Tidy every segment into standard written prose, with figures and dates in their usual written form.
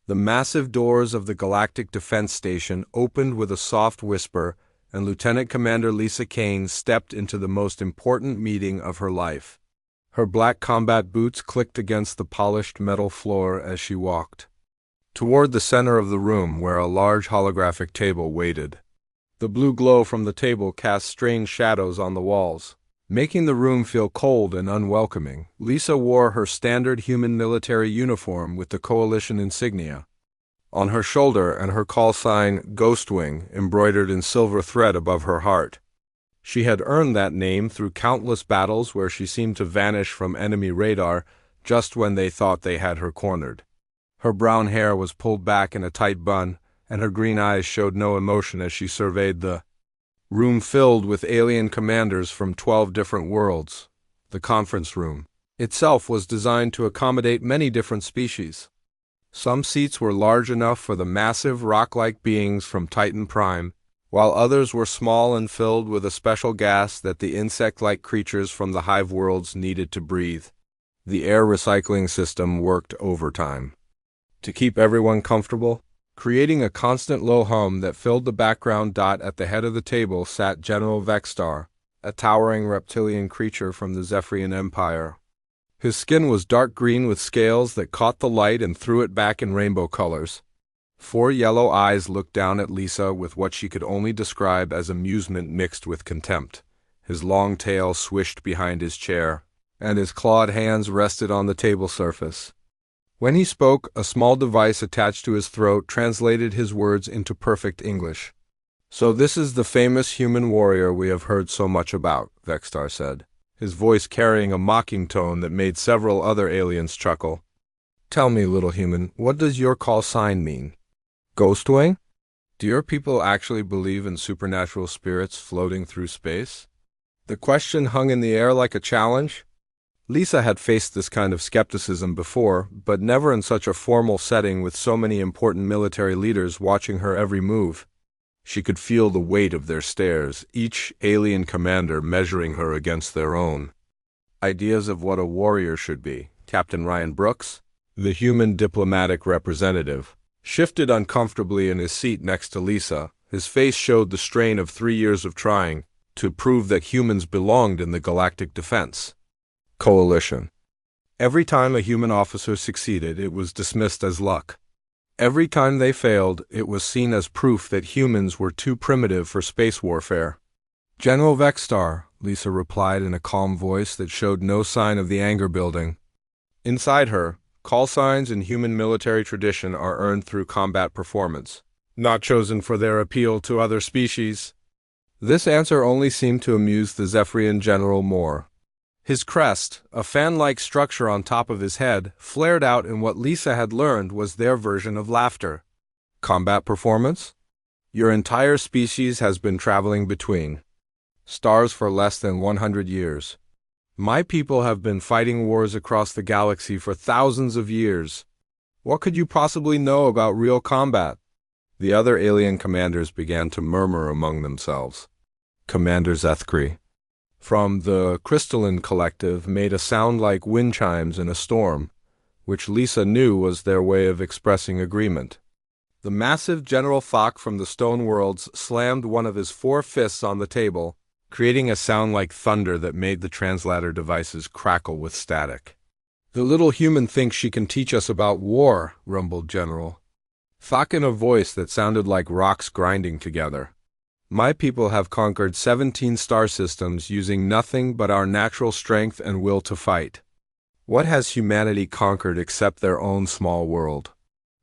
The massive doors of the Galactic Defense Station opened with a soft whisper, and Lieutenant Commander Lisa Kane stepped into the most important meeting of her life. Her black combat boots clicked against the polished metal floor as she walked toward the center of the room where a large holographic table waited. The blue glow from the table cast strange shadows on the walls, making the room feel cold and unwelcoming. Lisa wore her standard human military uniform with the Coalition insignia on her shoulder and her call sign Ghostwing embroidered in silver thread above her heart. She had earned that name through countless battles where she seemed to vanish from enemy radar just when they thought they had her cornered. Her brown hair was pulled back in a tight bun, and her green eyes showed no emotion as she surveyed the room filled with alien commanders from 12 different worlds. The conference room itself was designed to accommodate many different species. Some seats were large enough for the massive rock-like beings from Titan Prime, while others were small and filled with a special gas that the insect-like creatures from the hive worlds needed to breathe. The air recycling system worked overtime to keep everyone comfortable, creating a constant low hum that filled the background. At the head of the table sat General Vexstar, a towering reptilian creature from the Zephyrian Empire. His skin was dark green with scales that caught the light and threw it back in rainbow colors. 4 yellow eyes looked down at Lisa with what she could only describe as amusement mixed with contempt. His long tail swished behind his chair, and his clawed hands rested on the table surface. When he spoke, a small device attached to his throat translated his words into perfect English. "So this is the famous human warrior we have heard so much about," Vexstar said, his voice carrying a mocking tone that made several other aliens chuckle. "Tell me, little human, what does your call sign mean? Ghostwing? Do your people actually believe in supernatural spirits floating through space?" The question hung in the air like a challenge. Lisa had faced this kind of skepticism before, but never in such a formal setting with so many important military leaders watching her every move. She could feel the weight of their stares, each alien commander measuring her against their own ideas of what a warrior should be. Captain Ryan Brooks, the human diplomatic representative, shifted uncomfortably in his seat next to Lisa. His face showed the strain of 3 years of trying to prove that humans belonged in the Galactic Defense Coalition. Every time a human officer succeeded, it was dismissed as luck. Every time they failed, it was seen as proof that humans were too primitive for space warfare. "General Vexstar," Lisa replied in a calm voice that showed no sign of the anger building. Inside her, call signs in human military tradition are earned through combat performance, not chosen for their appeal to other species. This answer only seemed to amuse the Zephyrian general more. His crest, a fan-like structure on top of his head, flared out in what Lisa had learned was their version of laughter. "Combat performance? Your entire species has been traveling between stars for less than 100 years. My people have been fighting wars across the galaxy for thousands of years. What could you possibly know about real combat?" The other alien commanders began to murmur among themselves. Commander Zethkri from the Crystalline Collective made a sound like wind chimes in a storm, which Lisa knew was their way of expressing agreement. The massive General Thok from the Stone Worlds slammed one of his 4 fists on the table, creating a sound like thunder that made the translator devices crackle with static. "The little human thinks she can teach us about war," rumbled General Thok in a voice that sounded like rocks grinding together. "My people have conquered 17 star systems using nothing but our natural strength and will to fight. What has humanity conquered except their own small world?"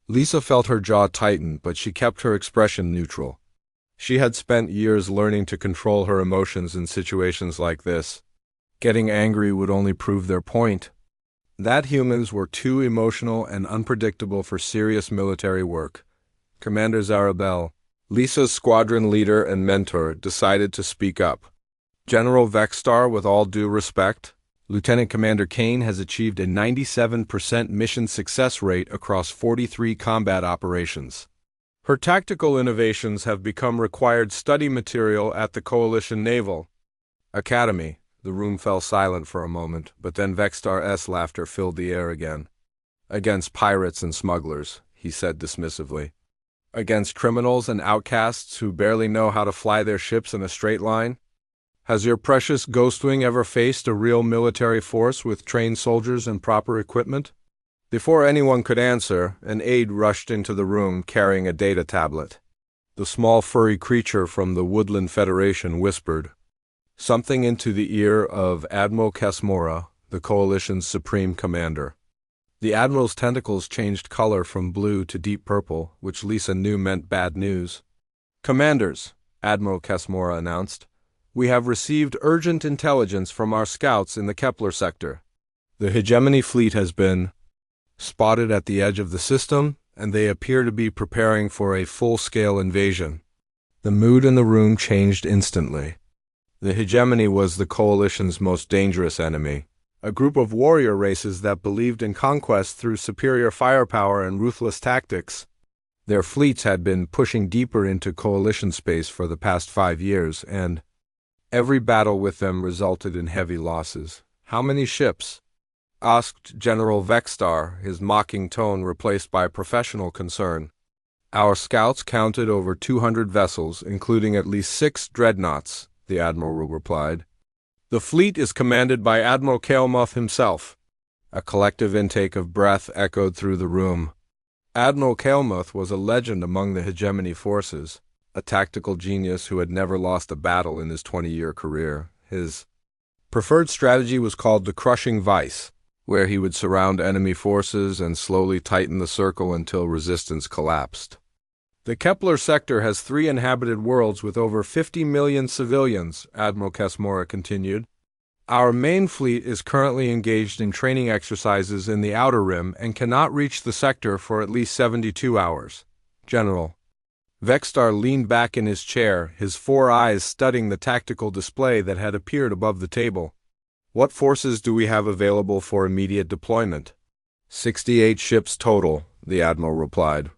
Lisa felt her jaw tighten, but she kept her expression neutral. She had spent years learning to control her emotions in situations like this. Getting angry would only prove their point. That humans were too emotional and unpredictable for serious military work. Commander Zarabel, Lisa's squadron leader and mentor, decided to speak up. "General Vexstar, with all due respect, Lieutenant Commander Kane has achieved a 97% mission success rate across 43 combat operations. Her tactical innovations have become required study material at the Coalition Naval Academy." The room fell silent for a moment, but then Vexstar's laughter filled the air again. "Against pirates and smugglers, he said dismissively. Against criminals and outcasts who barely know how to fly their ships in a straight line? Has your precious Ghostwing ever faced a real military force with trained soldiers and proper equipment? Before anyone could answer, an aide rushed into the room carrying a data tablet. The small furry creature from the Woodland Federation whispered something into the ear of Admiral Kesmora, the Coalition's supreme commander. The Admiral's tentacles changed color from blue to deep purple, which Lisa knew meant bad news. "Commanders," Admiral Kesmora announced, "we have received urgent intelligence from our scouts in the Kepler sector. The Hegemony fleet has been spotted at the edge of the system, and they appear to be preparing for a full-scale invasion." The mood in the room changed instantly. The Hegemony was the Coalition's most dangerous enemy, a group of warrior races that believed in conquest through superior firepower and ruthless tactics. Their fleets had been pushing deeper into Coalition space for the past 5 years, and every battle with them resulted in heavy losses. "How many ships?" asked General Vexstar, his mocking tone replaced by professional concern. "Our scouts counted over 200 vessels, including at least 6 dreadnoughts," the admiral replied. "The fleet is commanded by Admiral Kael'moth himself." A collective intake of breath echoed through the room. Admiral Kael'moth was a legend among the Hegemony forces, a tactical genius who had never lost a battle in his 20-year career. His preferred strategy was called the crushing vice, where he would surround enemy forces and slowly tighten the circle until resistance collapsed. "The Kepler sector has 3 inhabited worlds with over 50 million civilians," Admiral Kesmora continued. "Our main fleet is currently engaged in training exercises in the Outer Rim and cannot reach the sector for at least 72 hours. General." Vexstar leaned back in his chair, his 4 eyes studying the tactical display that had appeared above the table. "What forces do we have available for immediate deployment?" 68 ships total," the admiral replied.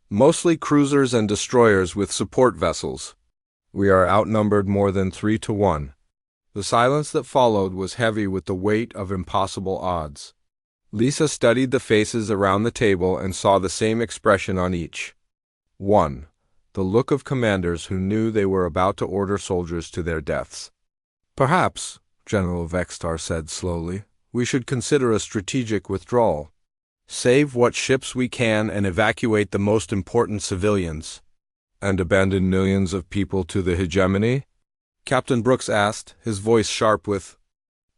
"Mostly cruisers and destroyers with support vessels. We are outnumbered more than 3 to 1. The silence that followed was heavy with the weight of impossible odds. Lisa studied the faces around the table and saw the same expression on each. 1. The look of commanders who knew they were about to order soldiers to their deaths. "Perhaps," General Vexstar said slowly, "we should consider a strategic withdrawal. Save what ships we can and evacuate the most important civilians." "And abandon millions of people to the Hegemony?" Captain Brooks asked, his voice sharp with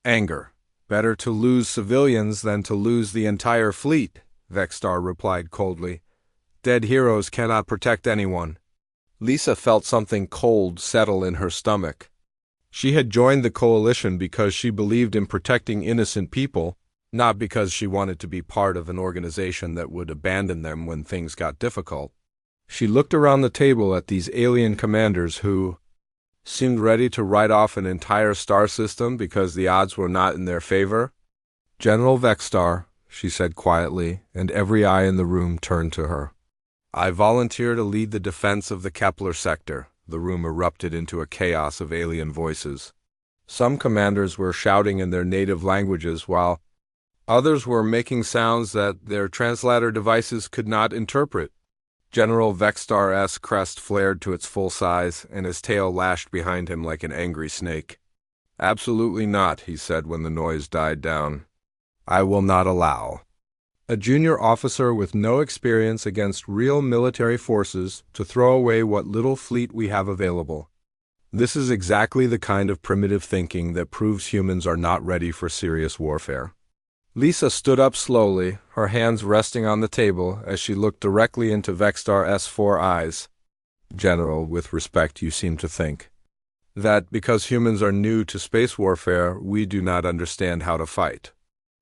anger. "Better to lose civilians than to lose the entire fleet," Vexstar replied coldly. "Dead heroes cannot protect anyone." Lisa felt something cold settle in her stomach. She had joined the Coalition because she believed in protecting innocent people, not because she wanted to be part of an organization that would abandon them when things got difficult. She looked around the table at these alien commanders who seemed ready to write off an entire star system because the odds were not in their favor. "General Vexstar," she said quietly, and every eye in the room turned to her. "I volunteer to lead the defense of the Kepler sector." The room erupted into a chaos of alien voices. Some commanders were shouting in their native languages, while others were making sounds that their translator devices could not interpret. General Vexstar's crest flared to its full size, and his tail lashed behind him like an angry snake. "Absolutely not," he said when the noise died down. "I will not allow a junior officer with no experience against real military forces to throw away what little fleet we have available. This is exactly the kind of primitive thinking that proves humans are not ready for serious warfare." Lisa stood up slowly, her hands resting on the table as she looked directly into Vexstar's 4 eyes. "General, with respect, you seem to think that because humans are new to space warfare, we do not understand how to fight.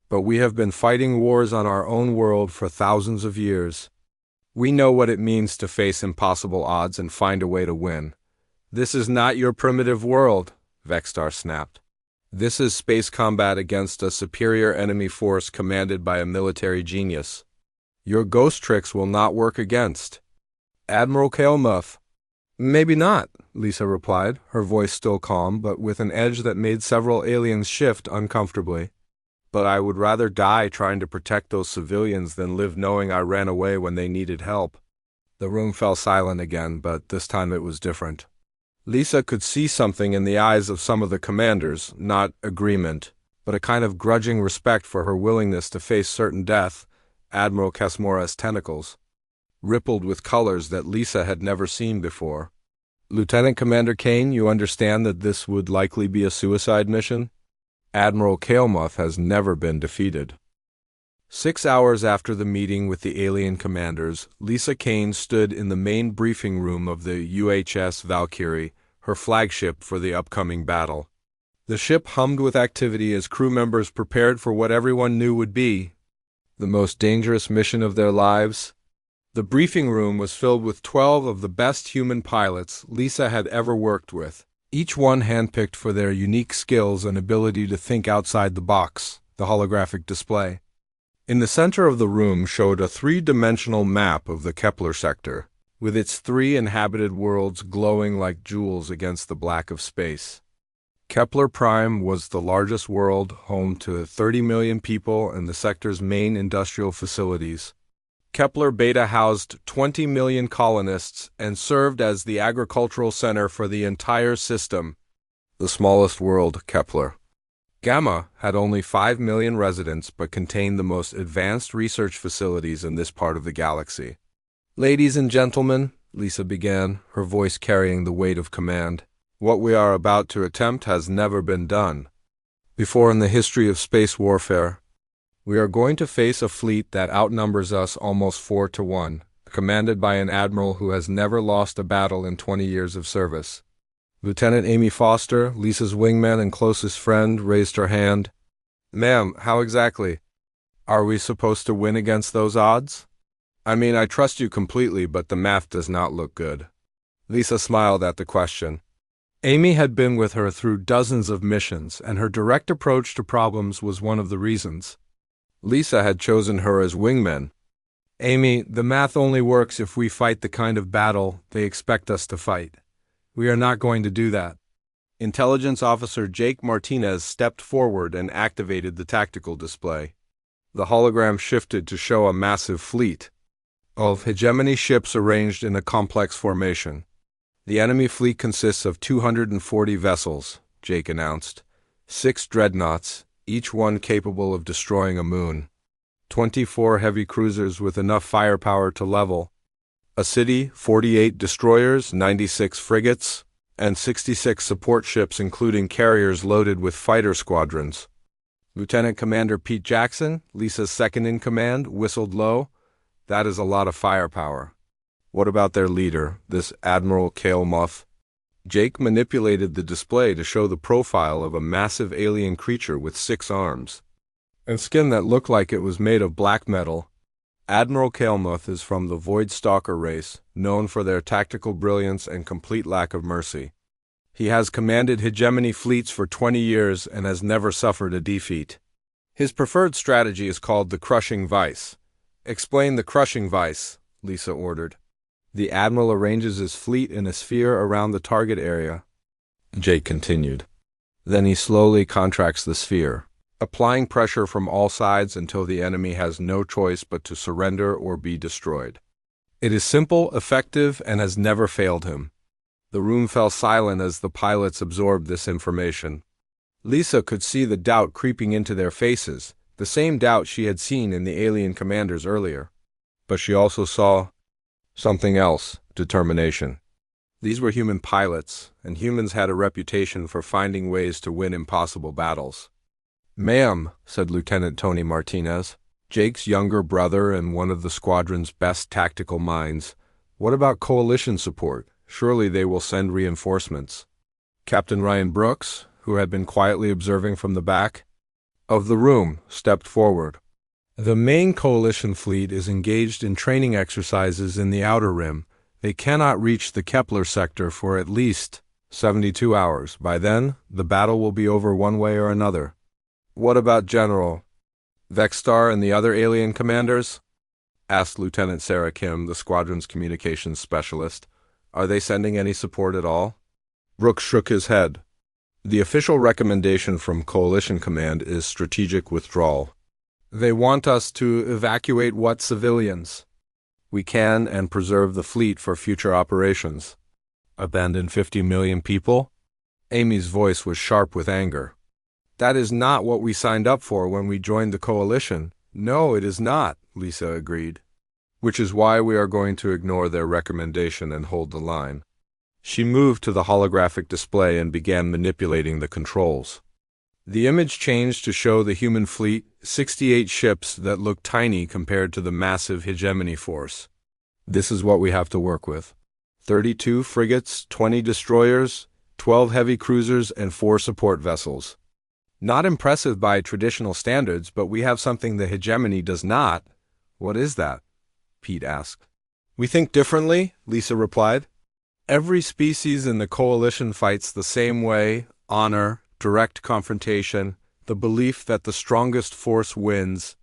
But we have been fighting wars on our own world for thousands of years. We know what it means to face impossible odds and find a way to win. This is not your primitive world," Vexstar snapped. "This is space combat against a superior enemy force commanded by a military genius. Your ghost tricks will not work against Admiral Kael'moth." "Maybe not," Lisa replied, her voice still calm, but with an edge that made several aliens shift uncomfortably. But I would rather die trying to protect those civilians than live knowing I ran away when they needed help. The room fell silent again, but this time it was different. Lisa could see something in the eyes of some of the commanders, not agreement, but a kind of grudging respect for her willingness to face certain death. Admiral Casmora's tentacles rippled with colors that Lisa had never seen before. Lieutenant Commander Kane, you understand that this would likely be a suicide mission? Admiral Kalemuth has never been defeated. 6 hours after the meeting with the alien commanders, Lisa Kane stood in the main briefing room of the UHS Valkyrie, her flagship for the upcoming battle. The ship hummed with activity as crew members prepared for what everyone knew would be the most dangerous mission of their lives. The briefing room was filled with 12 of the best human pilots Lisa had ever worked with, each one handpicked for their unique skills and ability to think outside the box, the holographic display. In the center of the room showed a three-dimensional map of the Kepler sector, with its 3 inhabited worlds glowing like jewels against the black of space. Kepler Prime was the largest world, home to 30 million people and the sector's main industrial facilities. Kepler Beta housed 20 million colonists and served as the agricultural center for the entire system. The smallest world, Kepler. Gamma had only 5 million residents but contained the most advanced research facilities in this part of the galaxy. Ladies and gentlemen, Lisa began, her voice carrying the weight of command, what we are about to attempt has never been done before in the history of space warfare. We are going to face a fleet that outnumbers us almost 4 to 1, commanded by an admiral who has never lost a battle in 20 years of service. Lieutenant Amy Foster, Lisa's wingman and closest friend, raised her hand. Ma'am, how exactly? Are we supposed to win against those odds? I mean, I trust you completely, but the math does not look good. Lisa smiled at the question. Amy had been with her through dozens of missions, and her direct approach to problems was one of the reasons. Lisa had chosen her as wingman. Amy, the math only works if we fight the kind of battle they expect us to fight. We are not going to do that. Intelligence Officer Jake Martinez stepped forward and activated the tactical display. The hologram shifted to show a massive fleet of hegemony ships arranged in a complex formation. The enemy fleet consists of 240 vessels, Jake announced, 6 dreadnoughts, each one capable of destroying a moon, 24 heavy cruisers with enough firepower to level a city, 48 destroyers, 96 frigates, and 66 support ships including carriers loaded with fighter squadrons. Lieutenant Commander Pete Jackson, Lisa's second-in-command, whistled low. That is a lot of firepower. What about their leader, this Admiral Kalemuth? Jake manipulated the display to show the profile of a massive alien creature with 6 arms and skin that looked like it was made of black metal. Admiral Kalemuth is from the Void Stalker race, known for their tactical brilliance and complete lack of mercy. He has commanded hegemony fleets for 20 years and has never suffered a defeat. His preferred strategy is called the Crushing Vice. Explain the Crushing Vice, Lisa ordered. The Admiral arranges his fleet in a sphere around the target area, Jake continued. Then he slowly contracts the sphere, applying pressure from all sides until the enemy has no choice but to surrender or be destroyed. It is simple, effective, and has never failed him. The room fell silent as the pilots absorbed this information. Lisa could see the doubt creeping into their faces, the same doubt she had seen in the alien commanders earlier. But she also saw something else, determination. These were human pilots, and humans had a reputation for finding ways to win impossible battles. Ma'am, said Lieutenant Tony Martinez, Jake's younger brother and one of the squadron's best tactical minds, what about coalition support? Surely they will send reinforcements. Captain Ryan Brooks, who had been quietly observing from the back of the room, stepped forward. The main coalition fleet is engaged in training exercises in the Outer Rim. They cannot reach the Kepler sector for at least 72 hours. By then, the battle will be over one way or another. What about General Vexstar and the other alien commanders? Asked Lieutenant Sarah Kim, the squadron's communications specialist. Are they sending any support at all? Brooks shook his head. The official recommendation from Coalition Command is strategic withdrawal. They want us to evacuate what civilians we can and preserve the fleet for future operations. Abandon 50 million people? Amy's voice was sharp with anger. That is not what we signed up for when we joined the coalition. No, it is not, Lisa agreed. Which is why we are going to ignore their recommendation and hold the line. She moved to the holographic display and began manipulating the controls. The image changed to show the human fleet, 68 ships that looked tiny compared to the massive hegemony force. This is what we have to work with. 32 frigates, 20 destroyers, 12 heavy cruisers, and 4 support vessels. Not impressive by traditional standards, but we have something the hegemony does not. What is that? Pete asked. We think differently, Lisa replied. Every species in the coalition fights the same way: honor, direct confrontation, the belief that the strongest force wins.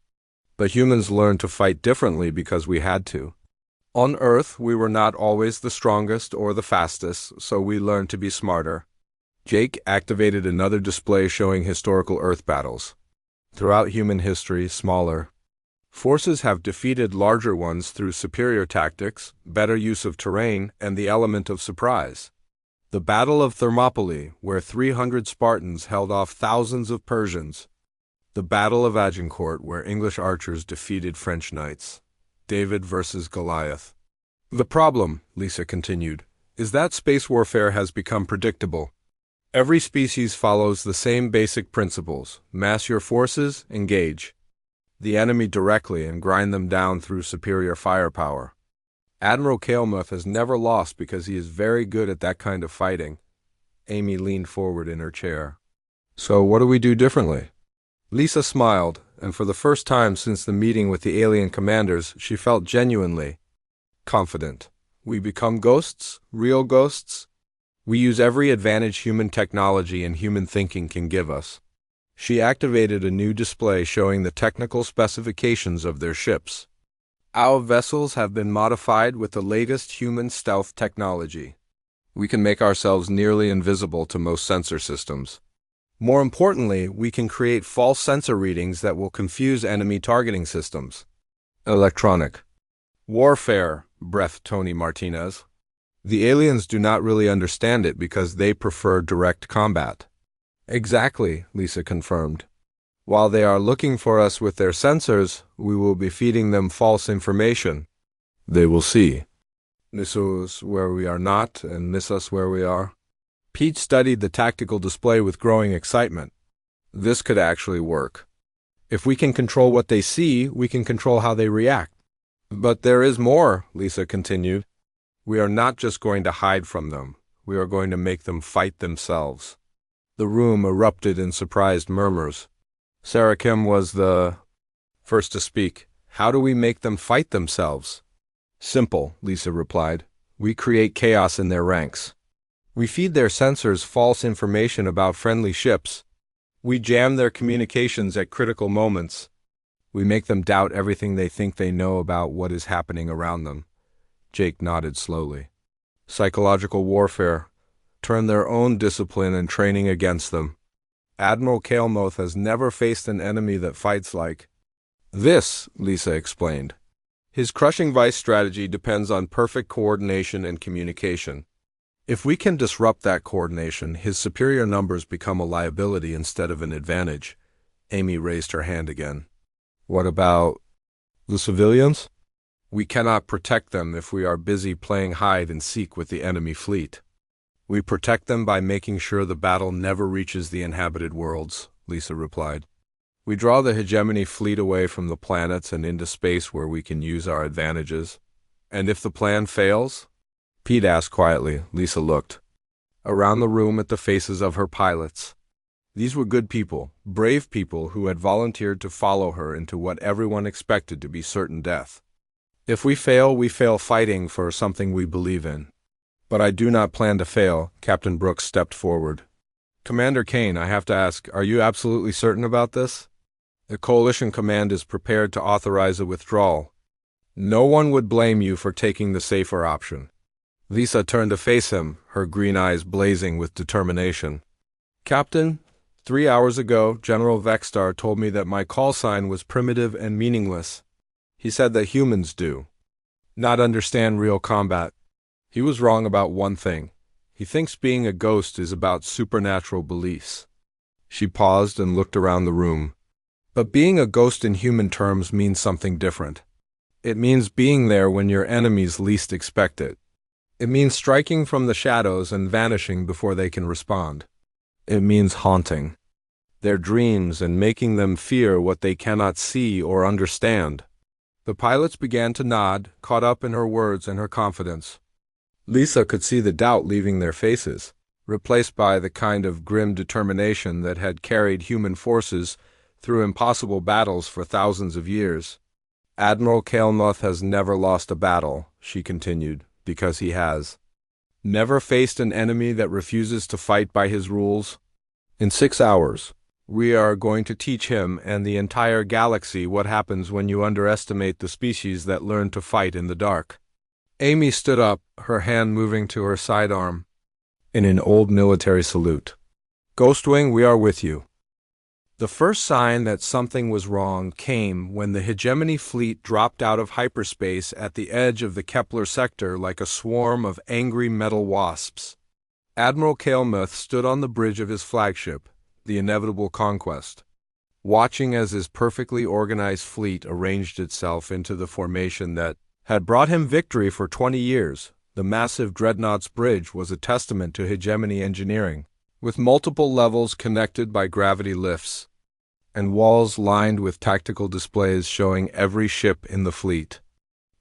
But humans learned to fight differently because we had to. On Earth, we were not always the strongest or the fastest, so we learned to be smarter. Jake activated another display showing historical Earth battles. Throughout human history, smaller forces have defeated larger ones through superior tactics, better use of terrain, and the element of surprise. The Battle of Thermopylae, where 300 Spartans held off thousands of Persians. The Battle of Agincourt, where English archers defeated French knights. David versus Goliath. The problem, Lisa continued, is that space warfare has become predictable. Every species follows the same basic principles: mass your forces, engage the enemy directly, and grind them down through superior firepower. Admiral Kael'muth has never lost because he is very good at that kind of fighting. Amy leaned forward in her chair. So what do we do differently? Lisa smiled, and for the first time since the meeting with the alien commanders, she felt genuinely confident. We become ghosts, real ghosts. We use every advantage human technology and human thinking can give us. She activated a new display showing the technical specifications of their ships. Our vessels have been modified with the latest human stealth technology. We can make ourselves nearly invisible to most sensor systems. More importantly, we can create false sensor readings that will confuse enemy targeting systems. Electronic warfare, breathed Tony Martinez. The aliens do not really understand it because they prefer direct combat. Exactly, Lisa confirmed. While they are looking for us with their sensors, we will be feeding them false information. They will see us where we are not and miss us where we are. Pete studied the tactical display with growing excitement. This could actually work. If we can control what they see, we can control how they react. But there is more, Lisa continued. We are not just going to hide from them. We are going to make them fight themselves. The room erupted in surprised murmurs. Sarah Kim was the first to speak. How do we make them fight themselves? Simple, Lisa replied. We create chaos in their ranks. We feed their sensors false information about friendly ships. We jam their communications at critical moments. We make them doubt everything they think they know about what is happening around them. Jake nodded slowly. Psychological warfare. Turn their own discipline and training against them. Admiral Kael'muth has never faced an enemy that fights like this, Lisa explained. His crushing vice strategy depends on perfect coordination and communication. If we can disrupt that coordination, his superior numbers become a liability instead of an advantage. Amy raised her hand again. What about the civilians? We cannot protect them if we are busy playing hide and seek with the enemy fleet. We protect them by making sure the battle never reaches the inhabited worlds, Lisa replied. We draw the hegemony fleet away from the planets and into space where we can use our advantages. And if the plan fails? Pete asked quietly. Lisa looked around the room at the faces of her pilots. These were good people, brave people who had volunteered to follow her into what everyone expected to be certain death. If we fail fighting for something we believe in. But I do not plan to fail, Captain Brooks stepped forward. Commander Kane, I have to ask, are you absolutely certain about this? The Coalition Command is prepared to authorize a withdrawal. No one would blame you for taking the safer option. Lisa turned to face him, her green eyes blazing with determination. Captain, 3 hours ago, General Vexstar told me that my call sign was primitive and meaningless. He said that humans do not understand real combat. He was wrong about one thing. He thinks being a ghost is about supernatural beliefs. She paused and looked around the room. But being a ghost in human terms means something different. It means being there when your enemies least expect it. It means striking from the shadows and vanishing before they can respond. It means haunting their dreams and making them fear what they cannot see or understand. The pilots began to nod, caught up in her words and her confidence. Lisa could see the doubt leaving their faces, replaced by the kind of grim determination that had carried human forces through impossible battles for thousands of years. Admiral Kael'moth has never lost a battle, she continued, because he has never faced an enemy that refuses to fight by his rules. In 6 hours, we are going to teach him and the entire galaxy what happens when you underestimate the species that learn to fight in the dark. Amy stood up, her hand moving to her sidearm, in an old military salute. Ghostwing, we are with you. The first sign that something was wrong came when the hegemony fleet dropped out of hyperspace at the edge of the Kepler sector like a swarm of angry metal wasps. Admiral Kael'moth stood on the bridge of his flagship, the Inevitable Conquest, watching as his perfectly organized fleet arranged itself into the formation that had brought him victory for 20 years. The massive Dreadnought's bridge was a testament to hegemony engineering, with multiple levels connected by gravity lifts, and walls lined with tactical displays showing every ship in the fleet.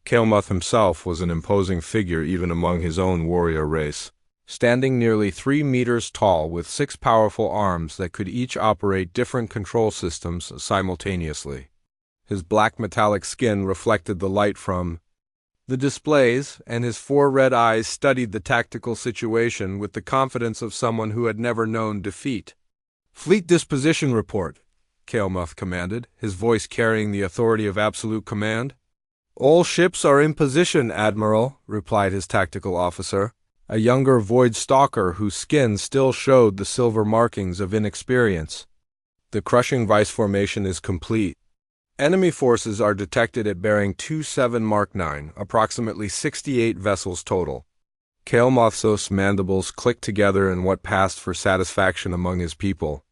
Kael'moth himself was an imposing figure even among his own warrior race, standing nearly 3 meters tall with 6 powerful arms that could each operate different control systems simultaneously. His black metallic skin reflected the light from the displays, and his 4 red eyes studied the tactical situation with the confidence of someone who had never known defeat. "Fleet disposition report," Kael'moth commanded, his voice carrying the authority of absolute command. "All ships are in position, Admiral," replied his tactical officer, a younger Void Stalker whose skin still showed the silver markings of inexperience. "The crushing vice formation is complete. Enemy forces are detected at bearing 27 Mark 9, approximately 68 vessels total." Kael'moth's mandibles clicked together in what passed for satisfaction among his people.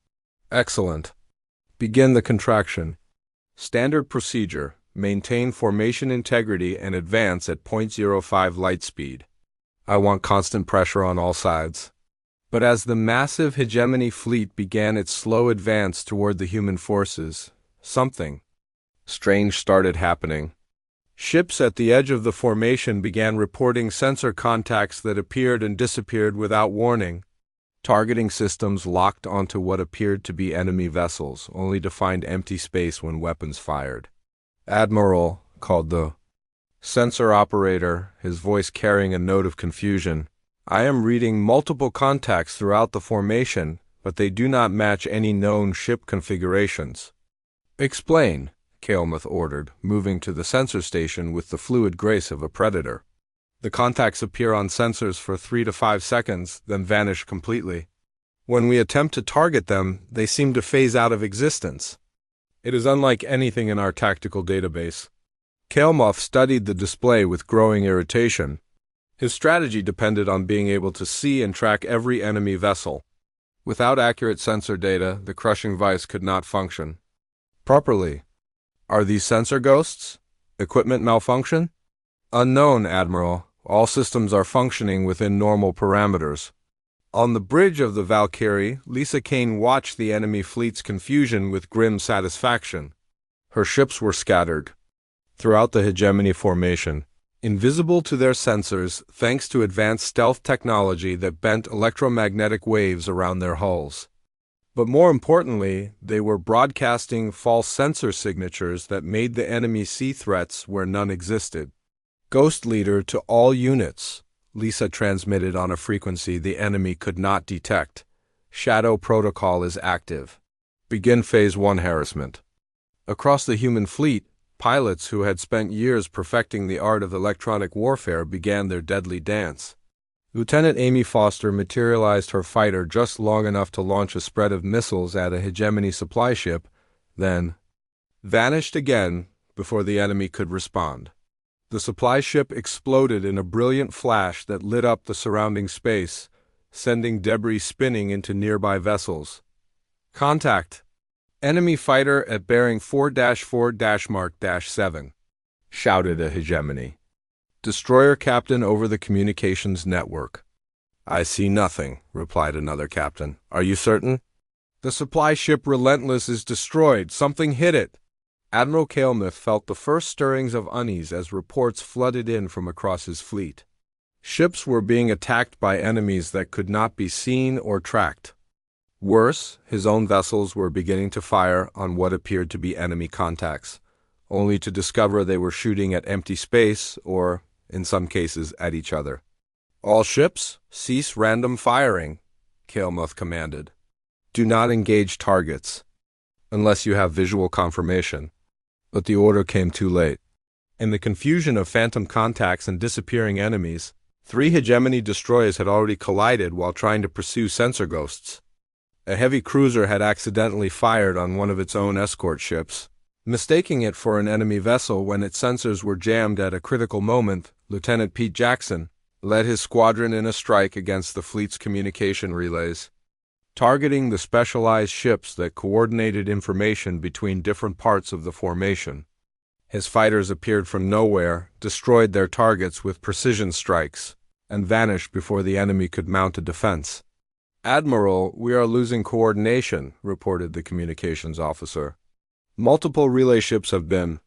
"Excellent. Begin the contraction. Standard procedure. Maintain formation integrity and advance at 0.05 light speed. I want constant pressure on all sides." But as the massive hegemony fleet began its slow advance toward the human forces, something strange started happening. Ships at the edge of the formation began reporting sensor contacts that appeared and disappeared without warning. Targeting systems locked onto what appeared to be enemy vessels, only to find empty space when weapons fired. "Admiral," called the sensor operator, his voice carrying a note of confusion, "I am reading multiple contacts throughout the formation, but they do not match any known ship configurations." "Explain," Kael'moth ordered, moving to the sensor station with the fluid grace of a predator. "The contacts appear on sensors for 3 to 5 seconds, then vanish completely. When we attempt to target them, they seem to phase out of existence. It is unlike anything in our tactical database." Kael'moth studied the display with growing irritation. His strategy depended on being able to see and track every enemy vessel. Without accurate sensor data, the crushing vice could not function properly. "Are these sensor ghosts? Equipment malfunction?" "Unknown, Admiral. All systems are functioning within normal parameters." On the bridge of the Valkyrie, Lisa Kane watched the enemy fleet's confusion with grim satisfaction. Her ships were scattered throughout the hegemony formation, invisible to their sensors thanks to advanced stealth technology that bent electromagnetic waves around their hulls. But more importantly, they were broadcasting false sensor signatures that made the enemy see threats where none existed. "Ghost Leader to all units," Lisa transmitted on a frequency the enemy could not detect. "Shadow Protocol is active. Begin Phase 1 harassment." Across the human fleet, pilots who had spent years perfecting the art of electronic warfare began their deadly dance. Lieutenant Amy Foster materialized her fighter just long enough to launch a spread of missiles at a hegemony supply ship, then vanished again before the enemy could respond. The supply ship exploded in a brilliant flash that lit up the surrounding space, sending debris spinning into nearby vessels. Contact! Enemy fighter at bearing 4-4-Mark-7, shouted a hegemony. Destroyer captain over the communications network. I see nothing, replied another captain. Are you certain? The supply ship Relentless is destroyed. Something hit it. Admiral Kalemouth felt the first stirrings of unease as reports flooded in from across his fleet. Ships were being attacked by enemies that could not be seen or tracked. Worse, his own vessels were beginning to fire on what appeared to be enemy contacts, only to discover they were shooting at empty space or, in some cases, at each other. All ships, cease random firing, Kalemouth commanded. Do not engage targets, unless you have visual confirmation. But the order came too late. In the confusion of phantom contacts and disappearing enemies, 3 hegemony destroyers had already collided while trying to pursue sensor ghosts. A heavy cruiser had accidentally fired on one of its own escort ships. Mistaking it for an enemy vessel when its sensors were jammed at a critical moment, Lieutenant Pete Jackson led his squadron in a strike against the fleet's communication relays, targeting the specialized ships that coordinated information between different parts of the formation. His fighters appeared from nowhere, destroyed their targets with precision strikes, and vanished before the enemy could mount a defense. Admiral, we are losing coordination, reported the communications officer. Multiple relay ships have been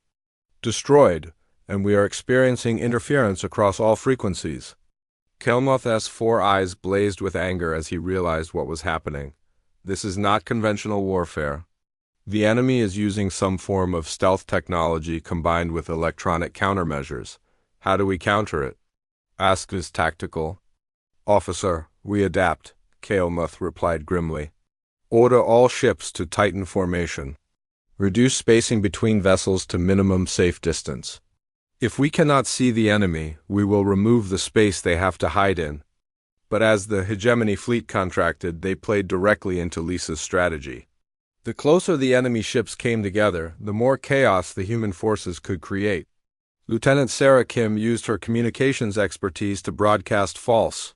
destroyed, and we are experiencing interference across all frequencies. Kalemouth's 4 eyes blazed with anger as he realized what was happening. This is not conventional warfare. The enemy is using some form of stealth technology combined with electronic countermeasures. How do we counter it? Asked his tactical officer. We adapt, Kalemouth replied grimly. Order all ships to tighten formation. Reduce spacing between vessels to minimum safe distance. If we cannot see the enemy, we will remove the space they have to hide in. But as the hegemony fleet contracted, they played directly into Lisa's strategy. The closer the enemy ships came together, the more chaos the human forces could create. Lieutenant Sarah Kim used her communications expertise to broadcast false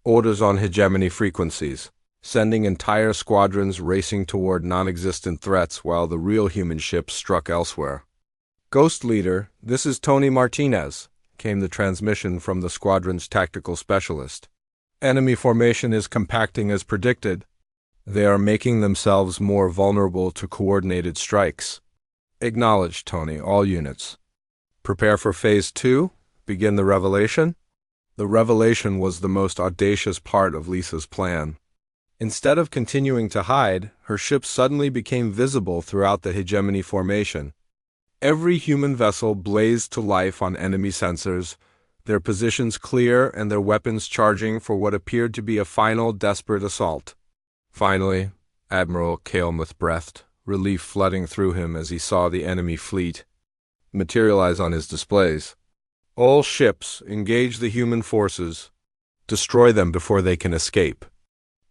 orders on hegemony frequencies, sending entire squadrons racing toward non-existent threats while the real human ships struck elsewhere. Ghost Leader, this is Tony Martinez, came the transmission from the squadron's tactical specialist. Enemy formation is compacting as predicted. They are making themselves more vulnerable to coordinated strikes. Acknowledged, Tony, all units. Prepare for Phase 2? Begin the revelation? The revelation was the most audacious part of Lisa's plan. Instead of continuing to hide, her ships suddenly became visible throughout the hegemony formation. Every human vessel blazed to life on enemy sensors, their positions clear and their weapons charging for what appeared to be a final desperate assault. Finally, Admiral Kalemouth breathed, relief flooding through him as he saw the enemy fleet materialize on his displays. All ships, engage the human forces. Destroy them before they can escape.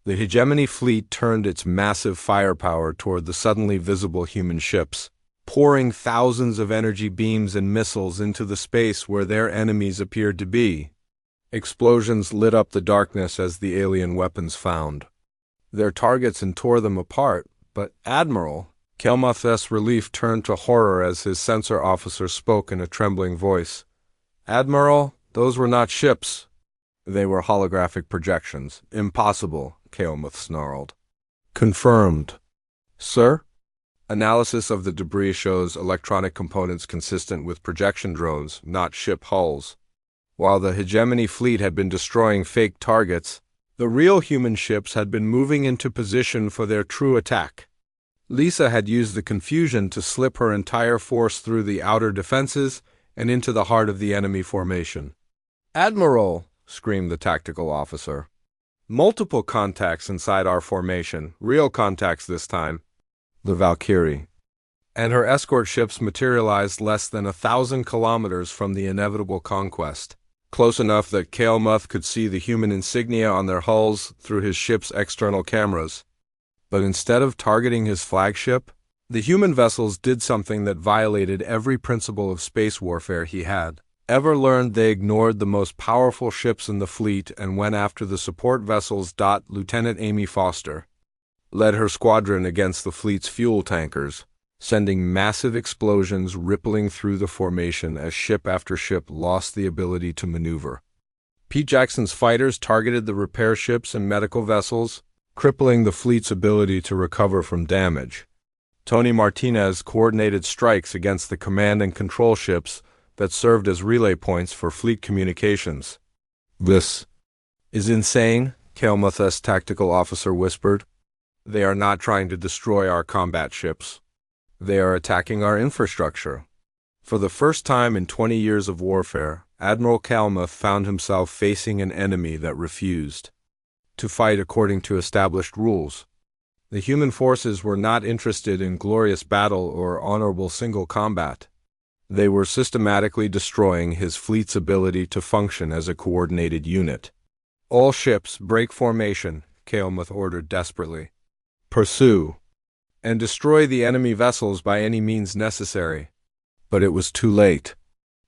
The hegemony fleet turned its massive firepower toward the suddenly visible human ships, pouring thousands of energy beams and missiles into the space where their enemies appeared to be. Explosions lit up the darkness as the alien weapons found their targets and tore them apart, but Admiral Kalemouth's relief turned to horror as his sensor officer spoke in a trembling voice. Admiral, those were not ships. They were holographic projections. Impossible, Kalemouth snarled. Confirmed. Sir? Analysis of the debris shows electronic components consistent with projection drones, not ship hulls. While the hegemony fleet had been destroying fake targets, the real human ships had been moving into position for their true attack. Lisa had used the confusion to slip her entire force through the outer defenses and into the heart of the enemy formation. Admiral, screamed the tactical officer. Multiple contacts inside our formation, real contacts this time. The Valkyrie and her escort ships materialized less than 1,000 kilometers from the inevitable conquest. close enough that Kael'muth could see the human insignia on their hulls through his ship's external cameras. But instead of targeting his flagship, the human vessels did something that violated every principle of space warfare he had ever learned. They ignored the most powerful ships in the fleet and went after the support vessels. Lieutenant Amy Foster led her squadron against the fleet's fuel tankers, sending massive explosions rippling through the formation as ship after ship lost the ability to maneuver. Pete Jackson's fighters targeted the repair ships and medical vessels, crippling the fleet's ability to recover from damage. Tony Martinez coordinated strikes against the command and control ships that served as relay points for fleet communications. "This is insane," Kael'muth's tactical officer whispered. "They are not trying to destroy our combat ships. They are attacking our infrastructure." For the first time in 20 years of warfare, Admiral Kael'muth found himself facing an enemy that refused to fight according to established rules. The human forces were not interested in glorious battle or honorable single combat. They were systematically destroying his fleet's ability to function as a coordinated unit. "All ships, break formation," Kael'muth ordered desperately. "Pursue and destroy the enemy vessels by any means necessary." But it was too late.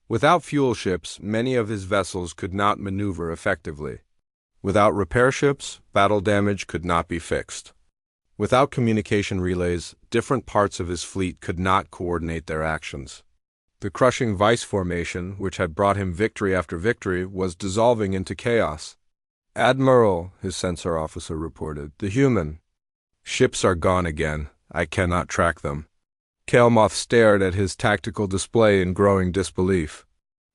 Without fuel ships, many of his vessels could not maneuver effectively. Without repair ships, battle damage could not be fixed. Without communication relays, different parts of his fleet could not coordinate their actions. The crushing vice formation, which had brought him victory after victory, was dissolving into chaos. "Admiral," his sensor officer reported, "the human ships are gone again. I cannot track them." Kael'muth stared at his tactical display in growing disbelief.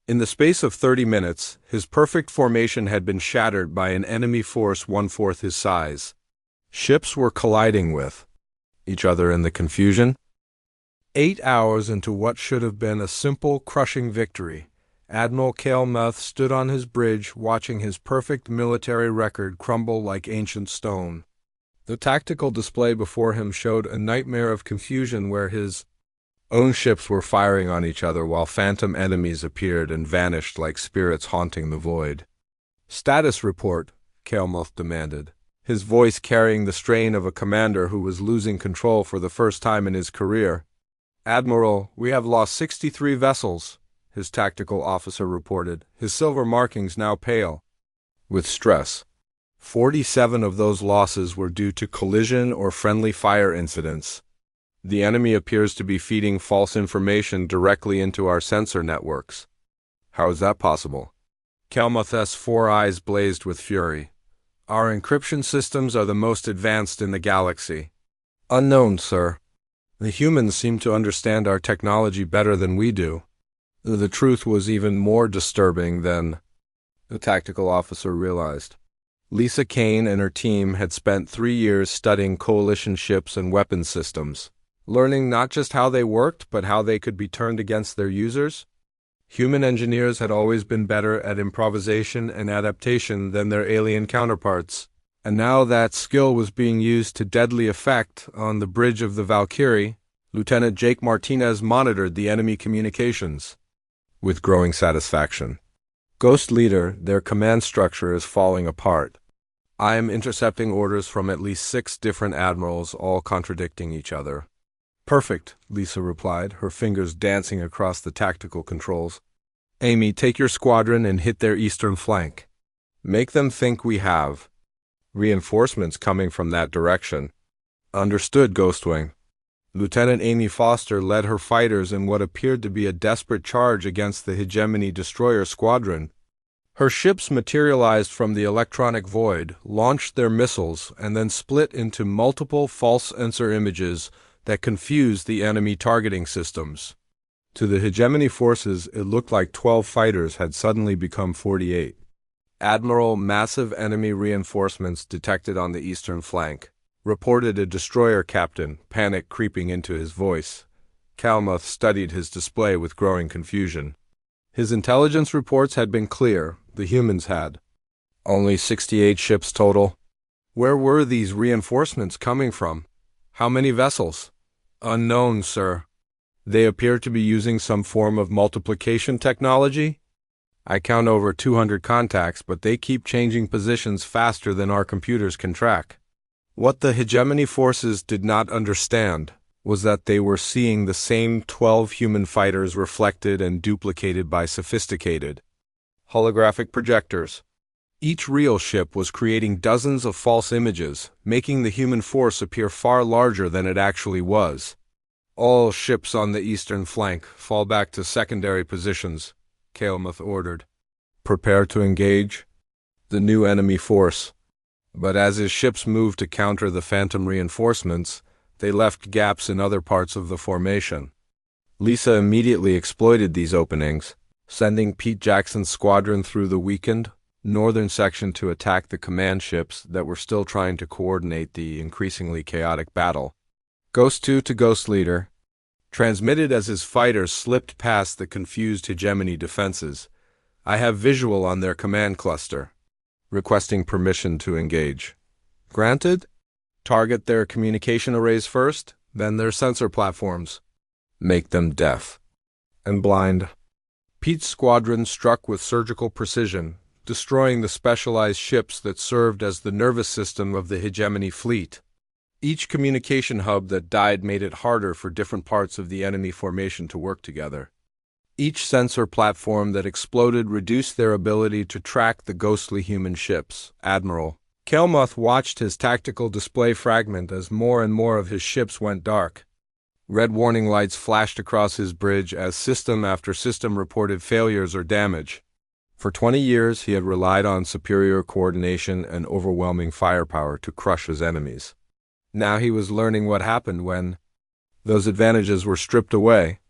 In the space of 30 minutes, his perfect formation had been shattered by an enemy force 1/4 his size. Ships were colliding with each other in the confusion. 8 hours into what should have been a simple, crushing victory, Admiral Kael'muth stood on his bridge watching his perfect military record crumble like ancient stone. The tactical display before him showed a nightmare of confusion where his own ships were firing on each other while phantom enemies appeared and vanished like spirits haunting the void. "Status report," Kael'muth demanded, his voice carrying the strain of a commander who was losing control for the first time in his career. "Admiral, we have lost 63 vessels," his tactical officer reported, his silver markings now pale with stress. 47 of those losses were due to collision or friendly fire incidents. The enemy appears to be feeding false information directly into our sensor networks. "How is that possible?" Kael'muth's 4 eyes blazed with fury. "Our encryption systems are the most advanced in the galaxy." "Unknown, sir. The humans seem to understand our technology better than we do." The truth was even more disturbing than the tactical officer realized. Lisa Kane and her team had spent 3 years studying coalition ships and weapons systems, learning not just how they worked, but how they could be turned against their users. Human engineers had always been better at improvisation and adaptation than their alien counterparts, and now that skill was being used to deadly effect on the bridge of the Valkyrie. Lieutenant Jake Martinez monitored the enemy communications with growing satisfaction. "Ghost Leader, their command structure is falling apart. I am intercepting orders from at least 6 different admirals, all contradicting each other." "Perfect," Lisa replied, her fingers dancing across the tactical controls. "Amy, take your squadron and hit their eastern flank. Make them think we have reinforcements coming from that direction." "Understood, Ghostwing." Lieutenant Amy Foster led her fighters in what appeared to be a desperate charge against the Hegemony destroyer squadron. Her ships materialized from the electronic void, launched their missiles, and then split into multiple false sensor images that confused the enemy targeting systems. To the Hegemony forces, it looked like 12 fighters had suddenly become 48. "Admiral, massive enemy reinforcements detected on the eastern flank," reported a destroyer captain, panic creeping into his voice. Kael'muth studied his display with growing confusion. His intelligence reports had been clear, the humans had only 68 ships total. Where were these reinforcements coming from? How many vessels? "Unknown, sir. They appear to be using some form of multiplication technology." I count over 200 contacts, but they keep changing positions faster than our computers can track. What the hegemony forces did not understand was that they were seeing the same 12 human fighters reflected and duplicated by sophisticated holographic projectors. Each real ship was creating dozens of false images, making the human force appear far larger than it actually was. All ships on the eastern flank fall back to secondary positions, Kael'muth ordered. Prepare to engage the new enemy force. But as his ships moved to counter the phantom reinforcements, they left gaps in other parts of the formation. Lisa immediately exploited these openings, sending Pete Jackson's squadron through the weakened northern section to attack the command ships that were still trying to coordinate the increasingly chaotic battle. Ghost 2 to Ghost Leader, transmitted as his fighters slipped past the confused hegemony defenses. I have visual on their command cluster. Requesting permission to engage. Granted? Target their communication arrays first, then their sensor platforms. Make them deaf and blind. Pete's squadron struck with surgical precision, destroying the specialized ships that served as the nervous system of the hegemony fleet. Each communication hub that died made it harder for different parts of the enemy formation to work together. Each sensor platform that exploded reduced their ability to track the ghostly human ships. Admiral Kael'muth watched his tactical display fragment as more and more of his ships went dark. Red warning lights flashed across his bridge as system after system reported failures or damage. For 20 years, he had relied on superior coordination and overwhelming firepower to crush his enemies. Now he was learning what happened when those advantages were stripped away.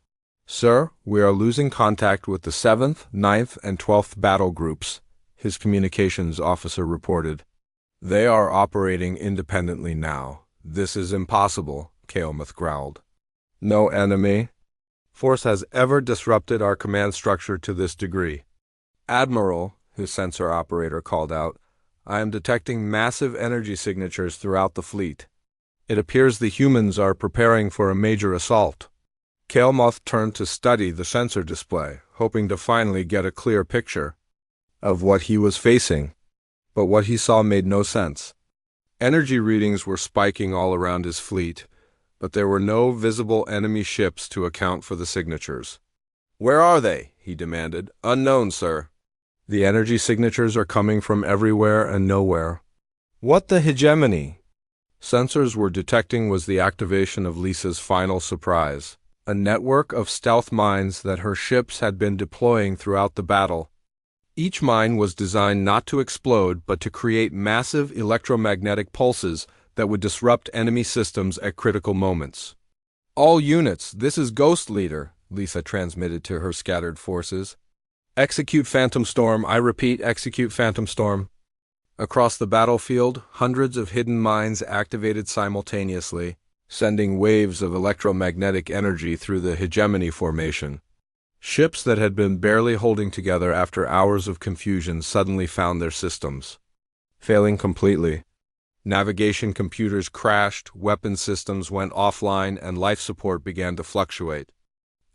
Sir, we are losing contact with the 7th, 9th, and 12th battle groups, his communications officer reported. They are operating independently now. This is impossible, Kael'muth growled. No enemy force has ever disrupted our command structure to this degree. Admiral, his sensor operator called out, I am detecting massive energy signatures throughout the fleet. It appears the humans are preparing for a major assault. Kael'muth turned to study the sensor display, hoping to finally get a clear picture of what he was facing. But what he saw made no sense. Energy readings were spiking all around his fleet, but there were no visible enemy ships to account for the signatures. Where are they? He demanded. Unknown, sir. The energy signatures are coming from everywhere and nowhere. What the hegemony? Sensors were detecting was the activation of Lisa's final surprise, a network of stealth mines that her ships had been deploying throughout the battle. Each mine was designed not to explode but to create massive electromagnetic pulses that would disrupt enemy systems at critical moments. All units, this is Ghost Leader, Lisa transmitted to her scattered forces. Execute Phantom Storm, I repeat, execute Phantom Storm. Across the battlefield, hundreds of hidden mines activated simultaneously, sending waves of electromagnetic energy through the hegemony formation. Ships that had been barely holding together after hours of confusion suddenly found their systems failing completely. Navigation computers crashed, weapon systems went offline, and life support began to fluctuate.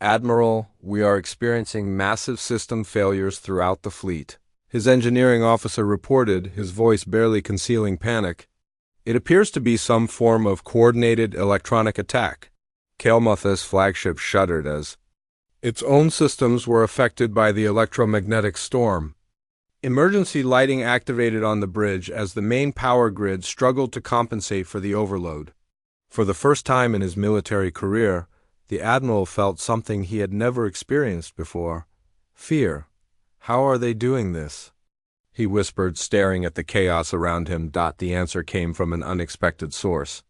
Admiral, we are experiencing massive system failures throughout the fleet, his engineering officer reported, his voice barely concealing panic. It appears to be some form of coordinated electronic attack. Kael'muth's flagship shuddered as its own systems were affected by the electromagnetic storm. Emergency lighting activated on the bridge as the main power grid struggled to compensate for the overload. For the first time in his military career, the Admiral felt something he had never experienced before. Fear. How are they doing this? He whispered, staring at the chaos around him. The answer came from an unexpected source.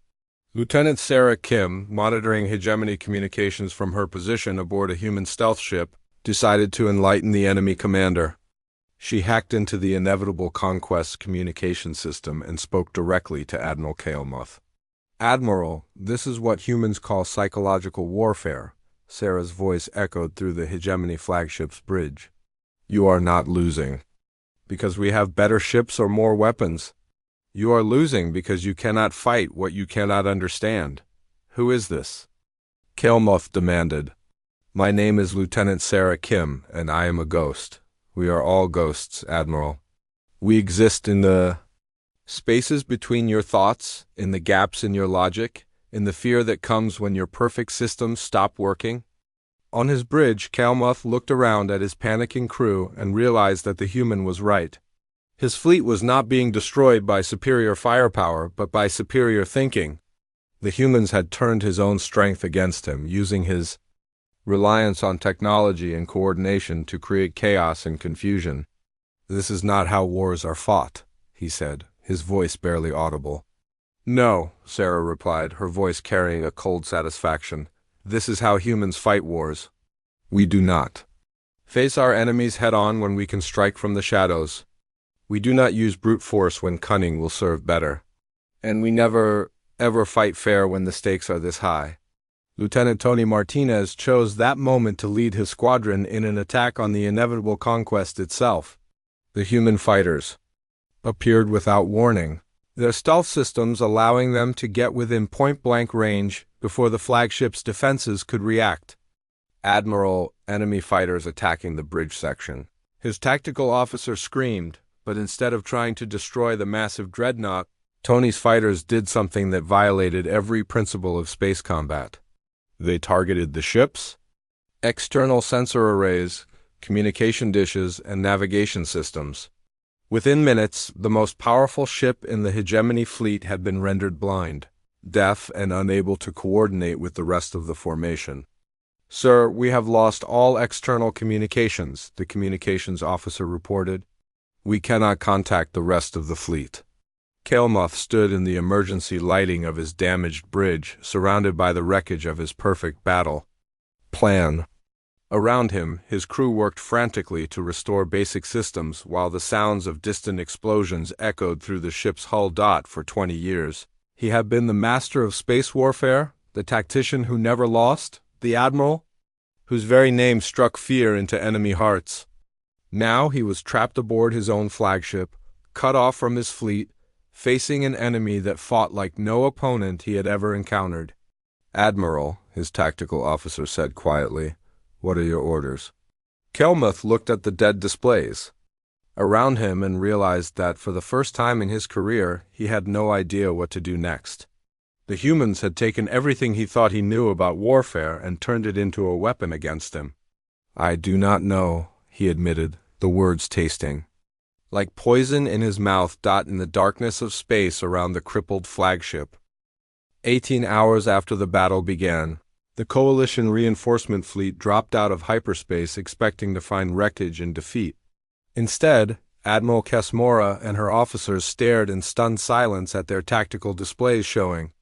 Lieutenant Sarah Kim, monitoring hegemony communications from her position aboard a human stealth ship, decided to enlighten the enemy commander. She hacked into the inevitable Conquest communication system and spoke directly to Admiral Kael'muth. Admiral, this is what humans call psychological warfare, Sarah's voice echoed through the hegemony flagship's bridge. You are not losing because we have better ships or more weapons. You are losing because you cannot fight what you cannot understand. Who is this? Kael'muth demanded. My name is Lieutenant Sarah Kim, and I am a ghost. We are all ghosts, Admiral. We exist in the spaces between your thoughts, in the gaps in your logic, in the fear that comes when your perfect systems stop working. On his bridge, Kalmuth looked around at his panicking crew and realized that the human was right. His fleet was not being destroyed by superior firepower, but by superior thinking. The humans had turned his own strength against him, using his reliance on technology and coordination to create chaos and confusion. "This is not how wars are fought," he said, his voice barely audible. "No," Sarah replied, her voice carrying a cold satisfaction. "This is how humans fight wars. We do not face our enemies head-on when we can strike from the shadows. We do not use brute force when cunning will serve better. And we never, ever fight fair when the stakes are this high." Lieutenant Tony Martinez chose that moment to lead his squadron in an attack on the inevitable conquest itself. The human fighters appeared without warning, their stealth systems allowing them to get within point-blank range before the flagship's defenses could react. "Admiral, enemy fighters attacking the bridge section." His tactical officer screamed, but instead of trying to destroy the massive dreadnought, Tony's fighters did something that violated every principle of space combat. They targeted the ships, external sensor arrays, communication dishes, and navigation systems. Within minutes, the most powerful ship in the hegemony fleet had been rendered blind, deaf, and unable to coordinate with the rest of the formation. "Sir, we have lost all external communications," the communications officer reported. "We cannot contact the rest of the fleet." Kalmuth stood in the emergency lighting of his damaged bridge, surrounded by the wreckage of his perfect battle plan. Around him, his crew worked frantically to restore basic systems while the sounds of distant explosions echoed through the ship's hull. For 20 years, he had been the master of space warfare, the tactician who never lost, the admiral whose very name struck fear into enemy hearts. Now he was trapped aboard his own flagship, cut off from his fleet, facing an enemy that fought like no opponent he had ever encountered. "Admiral," his tactical officer said quietly, "what are your orders?" Kalmuth looked at the dead displays around him and realized that for the first time in his career, he had no idea what to do next. The humans had taken everything he thought he knew about warfare and turned it into a weapon against him. "I do not know," he admitted, the words tasting like poison in his mouth. In the darkness of space around the crippled flagship. 18 hours after the battle began, the Coalition reinforcement fleet dropped out of hyperspace expecting to find wreckage and defeat. Instead, Admiral Kesmora and her officers stared in stunned silence at their tactical displays showing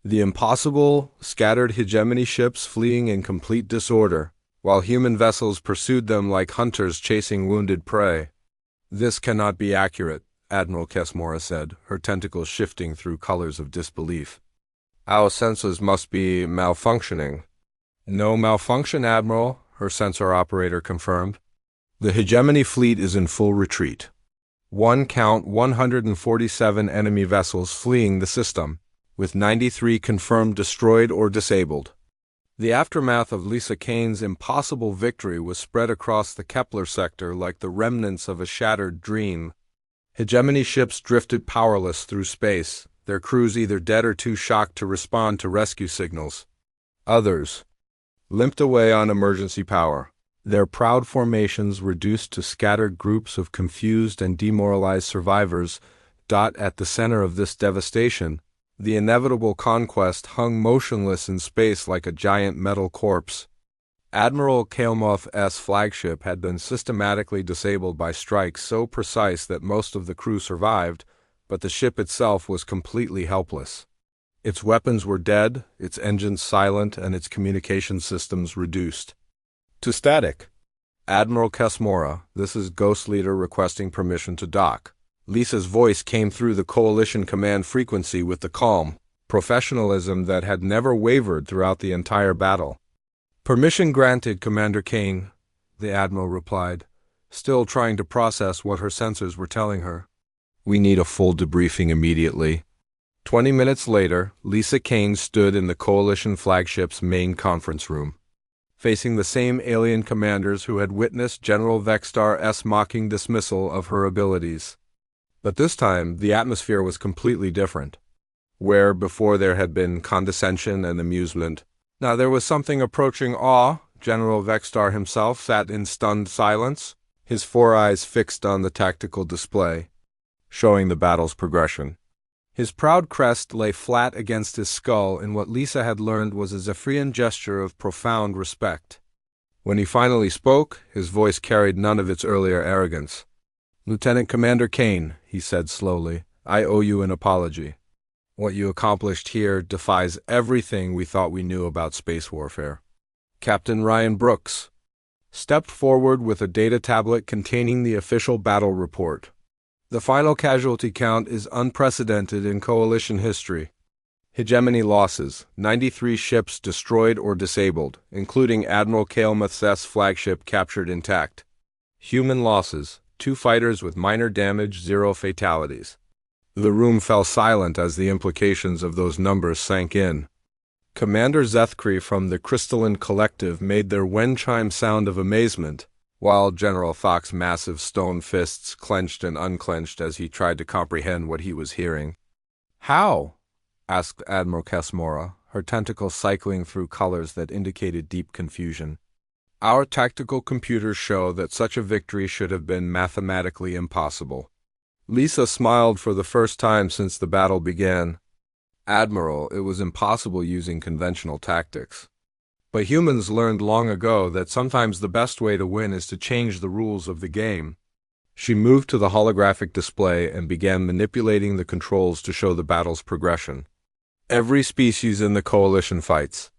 the impossible, scattered hegemony ships fleeing in complete disorder, while human vessels pursued them like hunters chasing wounded prey. "This cannot be accurate," Admiral Kesmora said, her tentacles shifting through colors of disbelief. "Our sensors must be malfunctioning." "No malfunction, Admiral," her sensor operator confirmed. "The hegemony fleet is in full retreat. Count 147 enemy vessels fleeing the system, with 93 confirmed destroyed or disabled." The aftermath of Lisa Kane's impossible victory was spread across the Kepler sector like the remnants of a shattered dream. Hegemony ships drifted powerless through space, their crews either dead or too shocked to respond to rescue signals. Others limped away on emergency power, their proud formations reduced to scattered groups of confused and demoralized survivors. At the center of this devastation, the inevitable conquest hung motionless in space like a giant metal corpse. Admiral Kalmuth's flagship had been systematically disabled by strikes so precise that most of the crew survived, but the ship itself was completely helpless. Its weapons were dead, its engines silent, and its communication systems reduced to static. "Admiral Kesmora, this is Ghost Leader requesting permission to dock." Lisa's voice came through the Coalition command frequency with the calm professionalism that had never wavered throughout the entire battle. "Permission granted, Commander Kane," the Admiral replied, still trying to process what her sensors were telling her. "We need a full debriefing immediately." 20 minutes later, Lisa Kane stood in the Coalition flagship's main conference room. facing the same alien commanders who had witnessed General Vextar's mocking dismissal of her abilities. But this time, the atmosphere was completely different. Where before there had been condescension and amusement, now there was something approaching awe. General Vextar himself sat in stunned silence, his four eyes fixed on the tactical display, showing the battle's progression. His proud crest lay flat against his skull in what Lisa had learned was a Zephyrian gesture of profound respect. When he finally spoke, his voice carried none of its earlier arrogance. "Lieutenant Commander Kane," he said slowly, "I owe you an apology. What you accomplished here defies everything we thought we knew about space warfare." Captain Ryan Brooks stepped forward with a data tablet containing the official battle report. "The final casualty count is unprecedented in Coalition history. Hegemony losses: 93 ships destroyed or disabled, including Admiral Kael'Math's flagship captured intact. Human losses: 2 fighters with minor damage, 0 fatalities." The room fell silent as the implications of those numbers sank in. Commander Zethkri from the Crystalline Collective made their wind-chime sound of amazement, while General Thok's massive stone fists clenched and unclenched as he tried to comprehend what he was hearing. "How?" asked Admiral Kesmora, her tentacles cycling through colors that indicated deep confusion. "Our tactical computers show that such a victory should have been mathematically impossible." Lisa smiled for the first time since the battle began. "Admiral, it was impossible using conventional tactics. But humans learned long ago that sometimes the best way to win is to change the rules of the game." She moved to the holographic display and began manipulating the controls to show the battle's progression. "Every species in the Coalition fights.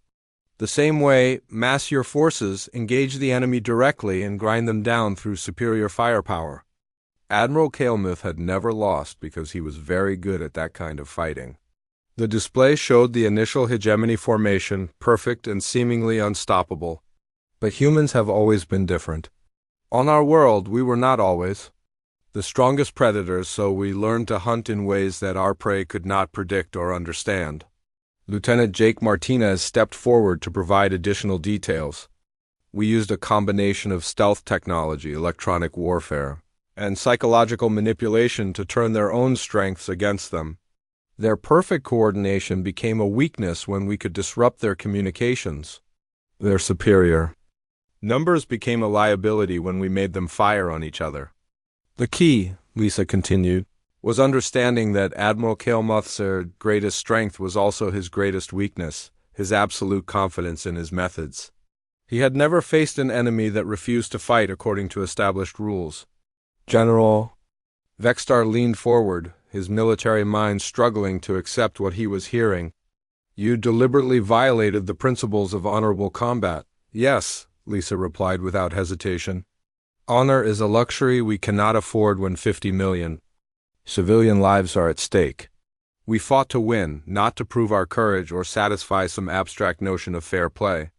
The same way, mass your forces, engage the enemy directly, and grind them down through superior firepower." Admiral Kael'Math had never lost because he was very good at that kind of fighting. The display showed the initial hegemony formation, perfect and seemingly unstoppable. But humans have always been different. On our world, we were not always the strongest predators, so we learned to hunt in ways that our prey could not predict or understand. Lieutenant Jake Martinez stepped forward to provide additional details. "We used a combination of stealth technology, electronic warfare, and psychological manipulation to turn their own strengths against them. Their perfect coordination became a weakness when we could disrupt their communications. Their superior numbers became a liability when we made them fire on each other. The key," Lisa continued, "was understanding that Admiral Kael'Math's greatest strength was also his greatest weakness, his absolute confidence in his methods. He had never faced an enemy that refused to fight according to established rules." "General..." Vextar leaned forward, his military mind struggling to accept what he was hearing. "You deliberately violated the principles of honorable combat." "Yes," Lisa replied without hesitation. "Honor is a luxury we cannot afford when 50 million civilian lives are at stake. We fought to win, not to prove our courage or satisfy some abstract notion of fair play."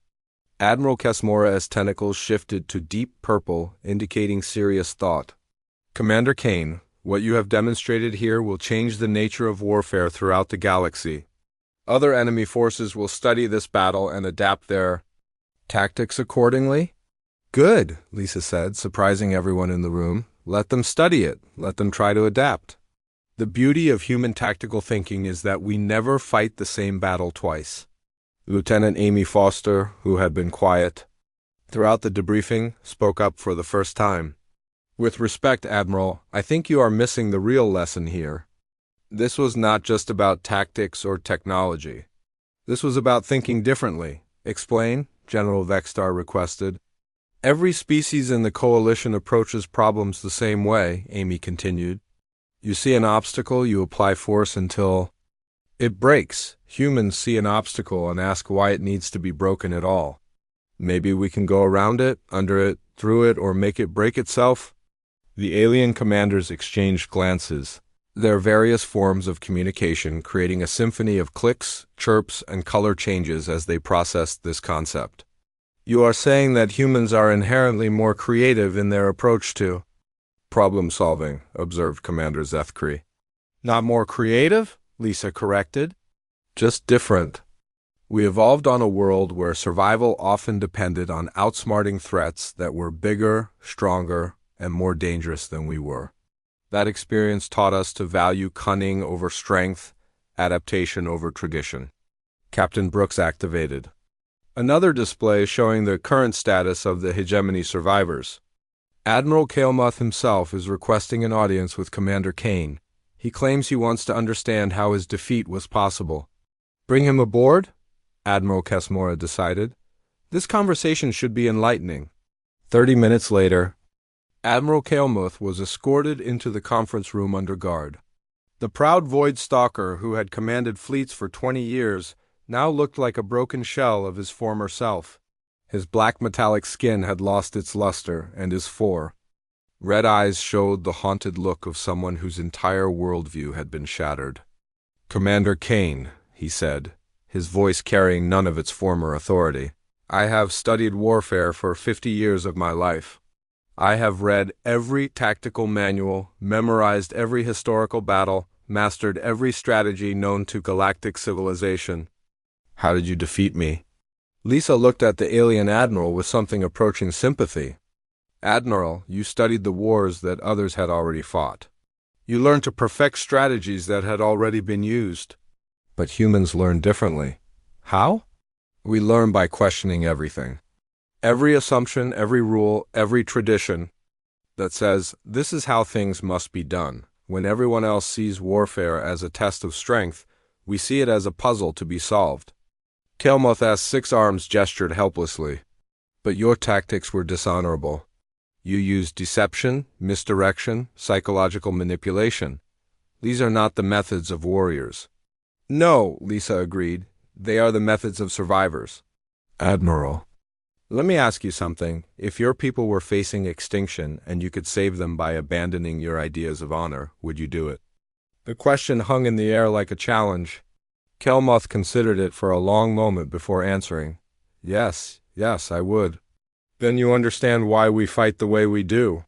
Admiral Kesmora's tentacles shifted to deep purple, indicating serious thought. "Commander Kane, what you have demonstrated here will change the nature of warfare throughout the galaxy. Other enemy forces will study this battle and adapt their tactics accordingly." "Good," Lisa said, surprising everyone in the room. "Let them study it. Let them try to adapt. The beauty of human tactical thinking is that we never fight the same battle twice." Lieutenant Amy Foster, who had been quiet throughout the debriefing, spoke up for the first time. "With respect, Admiral, I think you are missing the real lesson here. This was not just about tactics or technology. This was about thinking differently." "Explain," General Vextar requested. "Every species in the Coalition approaches problems the same way," Amy continued. "You see an obstacle, you apply force until it breaks. Humans see an obstacle and ask why it needs to be broken at all. Maybe we can go around it, under it, through it, or make it break itself." The alien commanders exchanged glances, their various forms of communication creating a symphony of clicks, chirps, and color changes as they processed this concept. "You are saying that humans are inherently more creative in their approach to problem-solving," observed Commander Zethkri. "Not more creative," Lisa corrected. "Just different." We evolved on a world where survival often depended on outsmarting threats that were bigger, stronger, and more dangerous than we were. That experience taught us to value cunning over strength, adaptation over tradition. Captain Brooks activated. Another display showing the current status of the hegemony survivors. Admiral Kael'moth himself is requesting an audience with Commander Kane. He claims he wants to understand how his defeat was possible. Bring him aboard? Admiral Kesmora decided. This conversation should be enlightening. 30 minutes later, Admiral Kael'moth was escorted into the conference room under guard. The proud Void Stalker, who had commanded fleets for 20 years, now looked like a broken shell of his former self. His black metallic skin had lost its luster, and his red eyes showed the haunted look of someone whose entire worldview had been shattered. "Commander Kane," he said, his voice carrying none of its former authority, "I have studied warfare for 50 years of my life. I have read every tactical manual, memorized every historical battle, mastered every strategy known to galactic civilization. How did you defeat me?" Lisa looked at the alien admiral with something approaching sympathy. "Admiral, you studied the wars that others had already fought. You learned to perfect strategies that had already been used. But humans learn differently. How? We learn by questioning everything. Every assumption, every rule, every tradition that says this is how things must be done. When everyone else sees warfare as a test of strength, we see it as a puzzle to be solved." Kael'moth's 6 arms gestured helplessly. "But your tactics were dishonorable. You used deception, misdirection, psychological manipulation. These are not the methods of warriors." "No," Lisa agreed. "They are the methods of survivors." "Admiral, let me ask you something. If your people were facing extinction and you could save them by abandoning your ideas of honor, would you do it?" The question hung in the air like a challenge. Kael'moth considered it for a long moment before answering. Yes, I would." "Then you understand why we fight the way we do.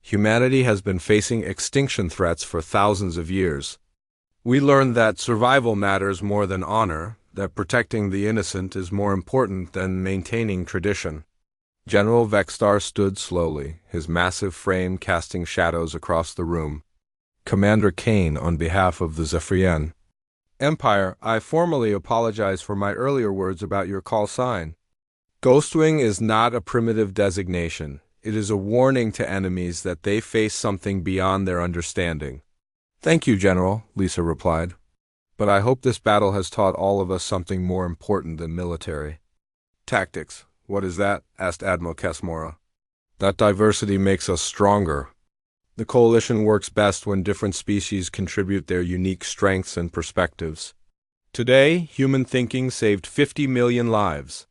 Humanity has been facing extinction threats for thousands of years. We learned that survival matters more than honor, that protecting the innocent is more important than maintaining tradition." General Vextar stood slowly, his massive frame casting shadows across the room. "Commander Kane, on behalf of the Zephyrian Empire, I formally apologize for my earlier words about your call sign. Ghostwing is not a primitive designation. It is a warning to enemies that they face something beyond their understanding." "Thank you, General," Lisa replied. "But I hope this battle has taught all of us something more important than military." "Tactics. What is that?" asked Admiral Kesmora. "That diversity makes us stronger. The coalition works best when different species contribute their unique strengths and perspectives. Today, human thinking saved 50 million lives.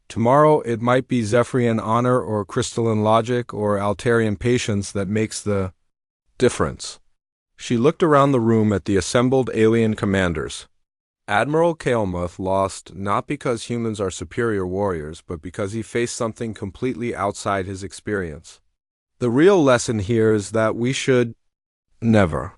Tomorrow, it might be Zephyrian honor or crystalline logic or Altarian patience that makes the difference." She looked around the room at the assembled alien commanders. Admiral Kael'moth lost not because humans are superior warriors, but because he faced something completely outside his experience. The real lesson here is that we should never